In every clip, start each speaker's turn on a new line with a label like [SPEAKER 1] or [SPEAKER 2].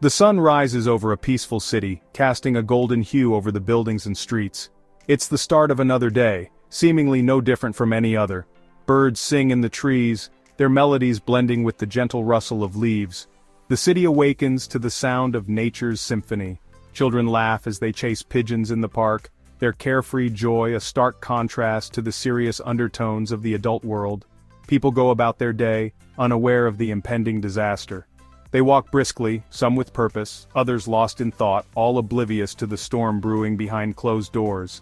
[SPEAKER 1] The sun rises over a peaceful city, casting a golden hue over the buildings and streets. It's the start of another day, seemingly no different from any other. Birds sing in the trees, their melodies blending with the gentle rustle of leaves. The city awakens to the sound of nature's symphony. Children laugh as they chase pigeons in the park, their carefree joy a stark contrast to the serious undertones of the adult world. People go about their day, unaware of the impending disaster. They walk briskly, some with purpose, others lost in thought, all oblivious to the storm brewing behind closed doors.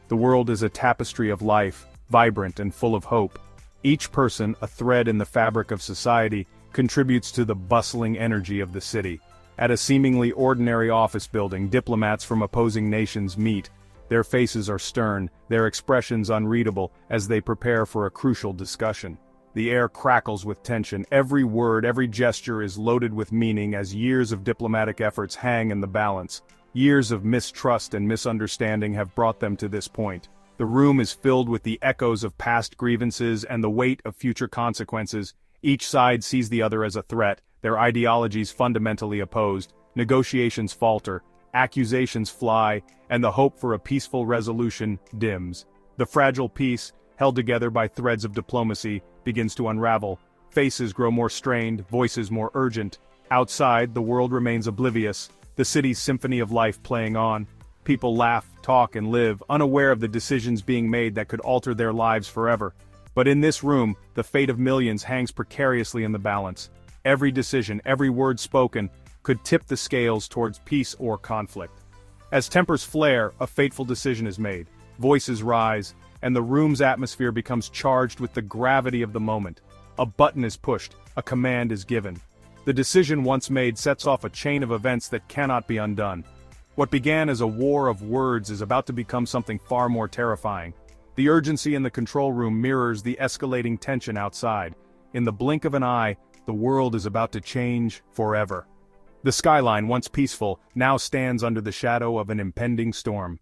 [SPEAKER 1] The world is a tapestry of life, vibrant and full of hope. Each person, a thread in the fabric of society, contributes to the bustling energy of the city. At a seemingly ordinary office building, diplomats from opposing nations meet. Their faces are stern, their expressions unreadable, as they prepare for a crucial discussion. The air crackles with tension, every word, every gesture is loaded with meaning as years of diplomatic efforts hang in the balance. Years of mistrust and misunderstanding have brought them to this point. The room is filled with the echoes of past grievances and the weight of future consequences. Each side sees the other as a threat, their ideologies fundamentally opposed, negotiations falter, accusations fly, and the hope for a peaceful resolution dims. The fragile peace, held together by threads of diplomacy, begins to unravel. Faces grow more strained, voices more urgent. Outside, the world remains oblivious, the city's symphony of life playing on. People laugh, talk, and live, unaware of the decisions being made that could alter their lives forever. But in this room, the fate of millions hangs precariously in the balance. Every decision, every word spoken, could tip the scales towards peace or conflict. As tempers flare, a fateful decision is made. Voices rise, and the room's atmosphere becomes charged with the gravity of the moment. A button is pushed, a command is given. The decision once made sets off a chain of events that cannot be undone. What began as a war of words is about to become something far more terrifying. The urgency in the control room mirrors the escalating tension outside. In the blink of an eye, the world is about to change forever. The skyline, once peaceful, now stands under the shadow of an impending storm.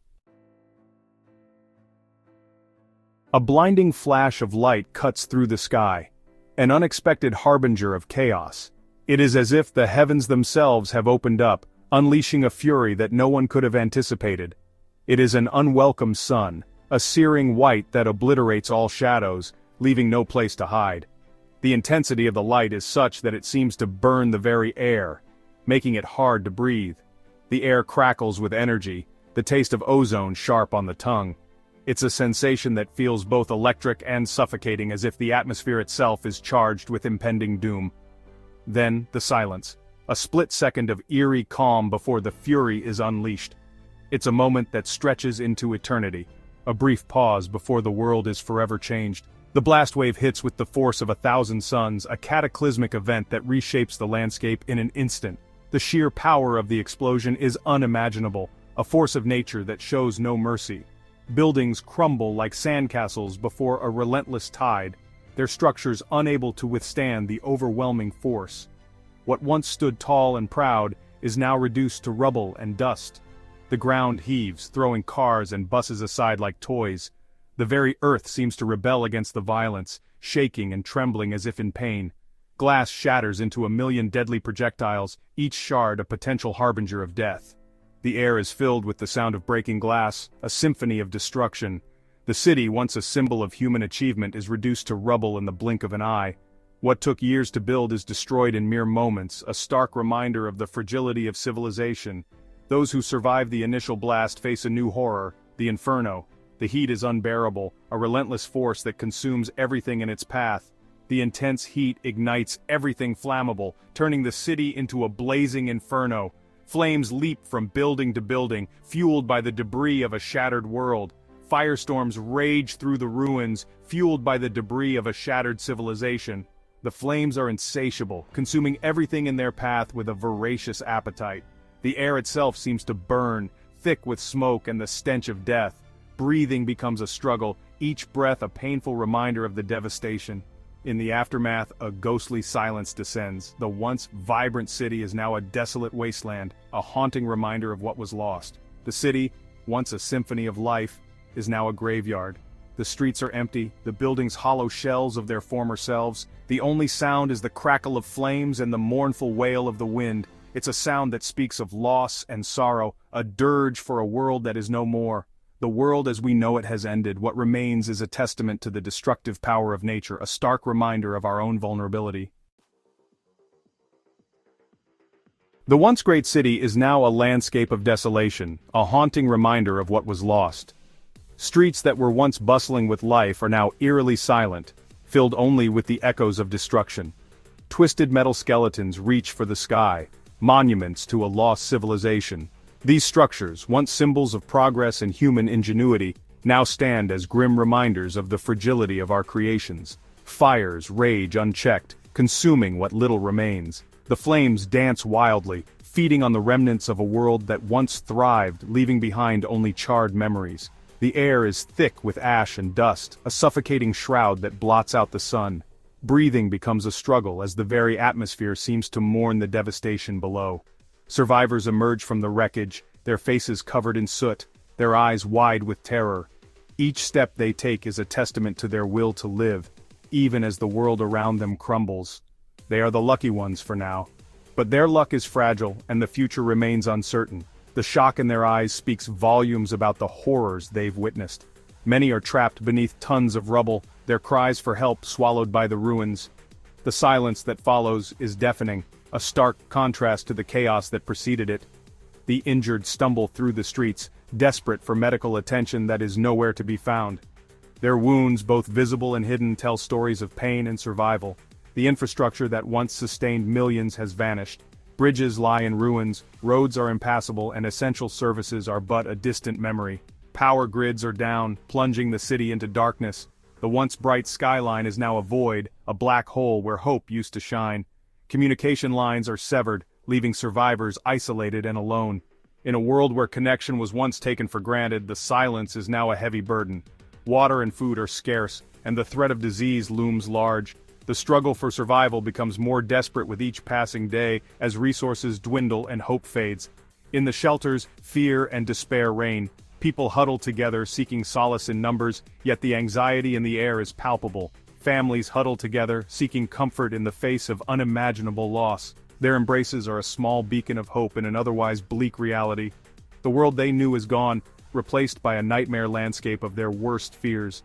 [SPEAKER 1] A blinding flash of light cuts through the sky, an unexpected harbinger of chaos. It is as if the heavens themselves have opened up, unleashing a fury that no one could have anticipated. It is an unwelcome sun, a searing white that obliterates all shadows, leaving no place to hide. The intensity of the light is such that it seems to burn the very air, making it hard to breathe. The air crackles with energy, the taste of ozone sharp on the tongue. It's a sensation that feels both electric and suffocating, as if the atmosphere itself is charged with impending doom. Then, the silence. A split second of eerie calm before the fury is unleashed. It's a moment that stretches into eternity. A brief pause before the world is forever changed. The blast wave hits with the force of 1,000 suns, a cataclysmic event that reshapes the landscape in an instant. The sheer power of the explosion is unimaginable, a force of nature that shows no mercy. Buildings crumble like sandcastles before a relentless tide, their structures unable to withstand the overwhelming force. What once stood tall and proud is now reduced to rubble and dust. The ground heaves, throwing cars and buses aside like toys. The very earth seems to rebel against the violence, shaking and trembling as if in pain. Glass shatters into a million deadly projectiles, each shard a potential harbinger of death. The air is filled with the sound of breaking glass, a symphony of destruction. The city, once a symbol of human achievement, is reduced to rubble in the blink of an eye. What took years to build is destroyed in mere moments, a stark reminder of the fragility of civilization. Those who survive the initial blast face a new horror, the inferno. The heat is unbearable, a relentless force that consumes everything in its path. The intense heat ignites everything flammable, turning the city into a blazing inferno. Flames leap from building to building, fueled by the debris of a shattered world. Firestorms rage through the ruins, fueled by the debris of a shattered civilization. The flames are insatiable, consuming everything in their path with a voracious appetite. The air itself seems to burn, thick with smoke and the stench of death. Breathing becomes a struggle, each breath a painful reminder of the devastation. In the aftermath, a ghostly silence descends. The once vibrant city is now a desolate wasteland, a haunting reminder of what was lost. The city, once a symphony of life, is now a graveyard. The streets are empty, the buildings hollow shells of their former selves. The only sound is the crackle of flames and the mournful wail of the wind. It's a sound that speaks of loss and sorrow, a dirge for a world that is no more. The world as we know it has ended. What remains is a testament to the destructive power of nature, a stark reminder of our own vulnerability. The once great city is now a landscape of desolation, a haunting reminder of what was lost. Streets that were once bustling with life are now eerily silent, filled only with the echoes of destruction. Twisted metal skeletons reach for the sky, monuments to a lost civilization. These structures, once symbols of progress and human ingenuity, now stand as grim reminders of the fragility of our creations. Fires rage unchecked, consuming what little remains. The flames dance wildly, feeding on the remnants of a world that once thrived, leaving behind only charred memories. The air is thick with ash and dust, a suffocating shroud that blots out the sun. Breathing becomes a struggle as the very atmosphere seems to mourn the devastation below. Survivors emerge from the wreckage, their faces covered in soot, their eyes wide with terror. Each step they take is a testament to their will to live, even as the world around them crumbles. They are the lucky ones for now. But their luck is fragile, and the future remains uncertain. The shock in their eyes speaks volumes about the horrors they've witnessed. Many are trapped beneath tons of rubble, their cries for help swallowed by the ruins. The silence that follows is deafening, a stark contrast to the chaos that preceded it. The injured stumble through the streets, desperate for medical attention that is nowhere to be found. Their wounds, both visible and hidden, tell stories of pain and survival. The infrastructure that once sustained millions has vanished. Bridges lie in ruins, roads are impassable, and essential services are but a distant memory. Power grids are down, plunging the city into darkness. The once bright skyline is now a void, a black hole where hope used to shine. Communication lines are severed, leaving survivors isolated and alone. In a world where connection was once taken for granted, the silence is now a heavy burden. Water and food are scarce, and the threat of disease looms large. The struggle for survival becomes more desperate with each passing day as resources dwindle and hope fades. In the shelters, fear and despair reign. People huddle together seeking solace in numbers, yet the anxiety in the air is palpable. Families huddle together, seeking comfort in the face of unimaginable loss. Their embraces are a small beacon of hope in an otherwise bleak reality. The world they knew is gone, replaced by a nightmare landscape of their worst fears.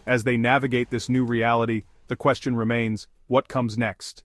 [SPEAKER 1] As they navigate this new reality, the question remains, what comes next?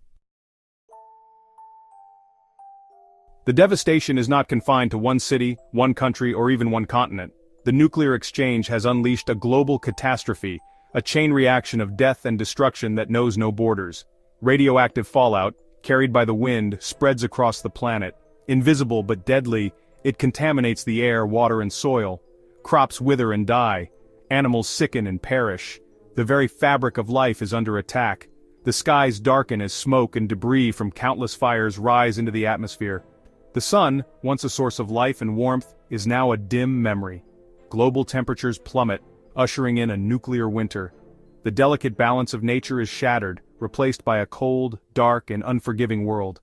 [SPEAKER 1] The devastation is not confined to one city, one country, or even one continent. The nuclear exchange has unleashed a global catastrophe, a chain reaction of death and destruction that knows no borders. Radioactive fallout, carried by the wind, spreads across the planet. Invisible but deadly, it contaminates the air, water, and soil. Crops wither and die. Animals sicken and perish. The very fabric of life is under attack. The skies darken as smoke and debris from countless fires rise into the atmosphere. The sun, once a source of life and warmth, is now a dim memory. Global temperatures plummet, ushering in a nuclear winter. The delicate balance of nature is shattered, replaced by a cold, dark, and unforgiving world.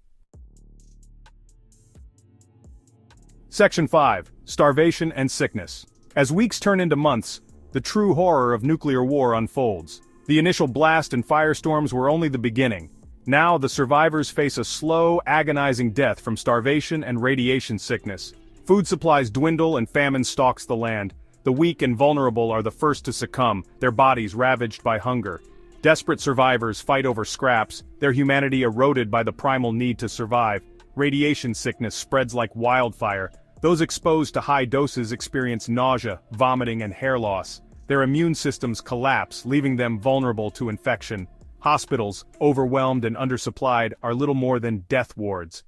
[SPEAKER 1] Section 5. Starvation and Sickness. As weeks turn into months, the true horror of nuclear war unfolds. The initial blast and firestorms were only the beginning. Now the survivors face a slow, agonizing death from starvation and radiation sickness. Food supplies dwindle and famine stalks the land. The weak and vulnerable are the first to succumb, their bodies ravaged by hunger. Desperate survivors fight over scraps, their humanity eroded by the primal need to survive. Radiation sickness spreads like wildfire. Those exposed to high doses experience nausea, vomiting, and hair loss. Their immune systems collapse, leaving them vulnerable to infection. Hospitals, overwhelmed and undersupplied, are little more than death wards.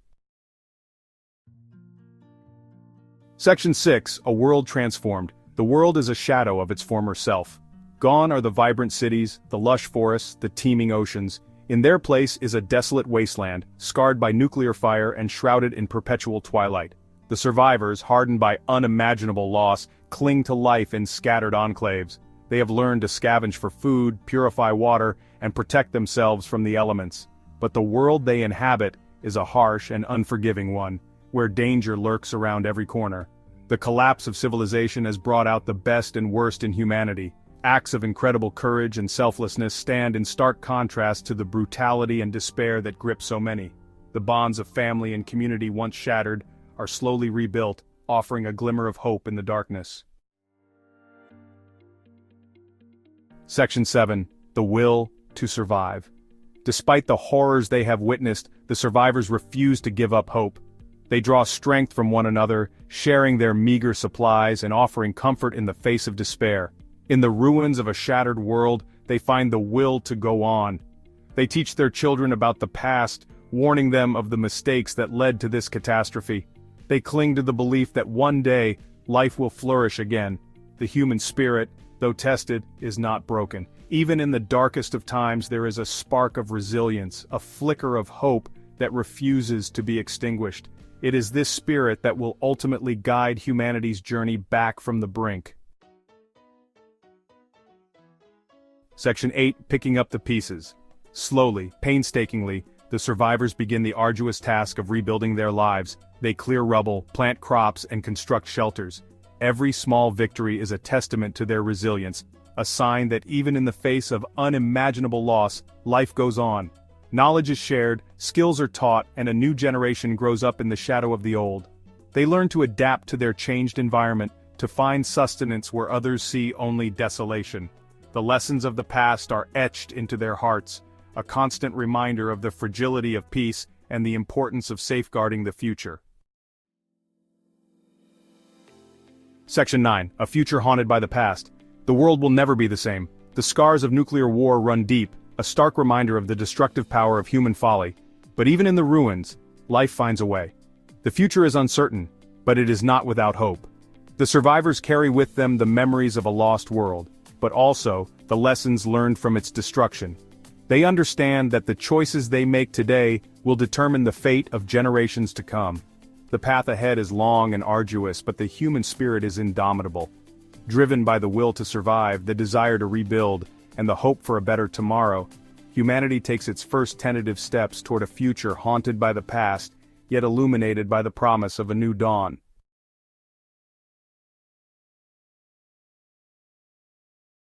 [SPEAKER 1] Section 6. A world transformed. The world is a shadow of its former self. Gone are the vibrant cities, the lush forests, the teeming oceans. In their place is a desolate wasteland, scarred by nuclear fire and shrouded in perpetual twilight. The survivors, hardened by unimaginable loss, cling to life in scattered enclaves. They have learned to scavenge for food, purify water, and protect themselves from the elements. But the world they inhabit is a harsh and unforgiving one, where danger lurks around every corner. The collapse of civilization has brought out the best and worst in humanity. Acts of incredible courage and selflessness stand in stark contrast to the brutality and despair that grip so many. The bonds of family and community once shattered are slowly rebuilt, offering a glimmer of hope in the darkness. Section 7. The Will to Survive. Despite the horrors they have witnessed, the survivors refuse to give up hope. They draw strength from one another, sharing their meager supplies and offering comfort in the face of despair. In the ruins of a shattered world, they find the will to go on. They teach their children about the past, warning them of the mistakes that led to this catastrophe. They cling to the belief that one day, life will flourish again. The human spirit, though tested, is not broken. Even in the darkest of times, there is a spark of resilience, a flicker of hope that refuses to be extinguished. It is this spirit that will ultimately guide humanity's journey back from the brink. Section 8. Picking up the pieces. Slowly, painstakingly, the survivors begin the arduous task of rebuilding their lives. They clear rubble, plant crops, and construct shelters. Every small victory is a testament to their resilience, a sign that even in the face of unimaginable loss, life goes on. Knowledge is shared, skills are taught, and a new generation grows up in the shadow of the old. They learn to adapt to their changed environment, to find sustenance where others see only desolation. The lessons of the past are etched into their hearts, a constant reminder of the fragility of peace and the importance of safeguarding the future. Section 9. A future haunted by the past. The world will never be the same. The scars of nuclear war run deep, a stark reminder of the destructive power of human folly. But even in the ruins, life finds a way. The future is uncertain, but it is not without hope. The survivors carry with them the memories of a lost world, but also the lessons learned from its destruction. They understand that the choices they make today will determine the fate of generations to come. The path ahead is long and arduous, but the human spirit is indomitable. Driven by the will to survive, the desire to rebuild, and the hope for a better tomorrow, humanity takes its first tentative steps toward a future haunted by the past, yet illuminated by the promise of a new dawn.